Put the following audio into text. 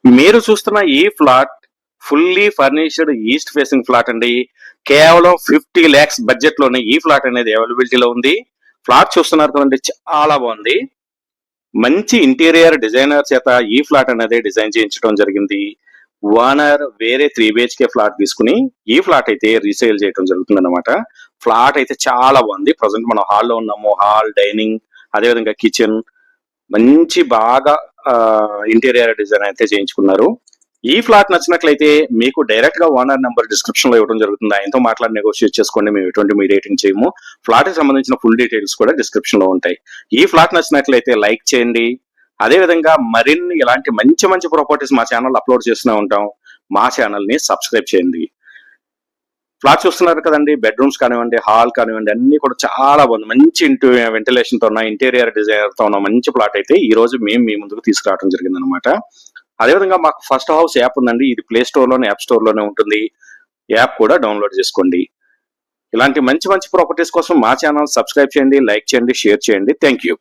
మీరు చూస్తున్న ఈ flat fully furnished east facing flat అండి. కేవలం 50 lakhs బడ్జెట్ లోనే ఈ ఫ్లాట్ అనేది అవైలబిలిటీలో ఉంది. ఫ్లాట్ చూస్తున్నారు కదండి, చాలా బాగుంది. మంచి ఇంటీరియర్ డిజైనర్ చేత ఈ ఫ్లాట్ అనేది డిజైన్ చేయించడం జరిగింది. ఓనర్ వేరే 3 BHK ఫ్లాట్ తీసుకుని ఈ ఫ్లాట్ అయితే రీసేల్ చేయడం జరుగుతుంది అనమాట. ఫ్లాట్ అయితే చాలా బాగుంది. ప్రజెంట్ మనం హాల్లో ఉన్నాము. హాల్, డైనింగ్, అదేవిధంగా కిచెన్ మంచి బాగా ఇంటీరియర్ డిజైన్ అయితే చేయించుకున్నారు. ఈ ఫ్లాట్ నచ్చినట్లయితే మీకు డైరెక్ట్ గా ఓనర్ నెంబర్ డిస్క్రిప్షన్ లో ఇవ్వడం జరుగుతుంది. ఆయనతో మాట్లాడి నెగోషియేట్ చేసుకోండి. మేము ఎటువంటి మీడియేటింగ్ చేయము. ఫ్లాట్ కి సంబంధించిన ఫుల్ డీటెయిల్స్ కూడా డిస్క్రిప్షన్ లో ఉంటాయి. ఈ ఫ్లాట్ నచ్చినట్లయితే లైక్ చేయండి. అదే విధంగా మరిన్ని ఇలాంటి మంచి మంచి ప్రాపర్టీస్ మా ఛానల్ అప్లోడ్ చేస్తూనే ఉంటాం. మా ఛానల్ ని సబ్స్క్రైబ్ చేయండి. ఫ్లాట్ చూస్తున్నారు కదండి, బెడ్రూమ్స్ కానివ్వండి, హాల్ కానివ్వండి, అన్ని కూడా చాలా బాగుంది. మంచి వెంటిలేషన్ తో ఉన్న, ఇంటీరియర్ డిజైనర్ తో ఉన్న మంచి ప్లాట్ అయితే ఈ రోజు మేము మీ ముందుకు తీసుకురావడం జరిగింది అనమాట. అదేవిధంగా మాకు ఫస్ట్ హౌస్ యాప్ ఉందండి. ఇది ప్లే స్టోర్ లోనే, యాప్ స్టోర్ లోనే ఉంటుంది. యాప్ కూడా డౌన్లోడ్ చేసుకోండి. ఇలాంటి మంచి మంచి ప్రాపర్టీస్ కోసం మా ఛానల్ సబ్స్క్రైబ్ చేయండి, లైక్ చేయండి, షేర్ చేయండి. Thank you.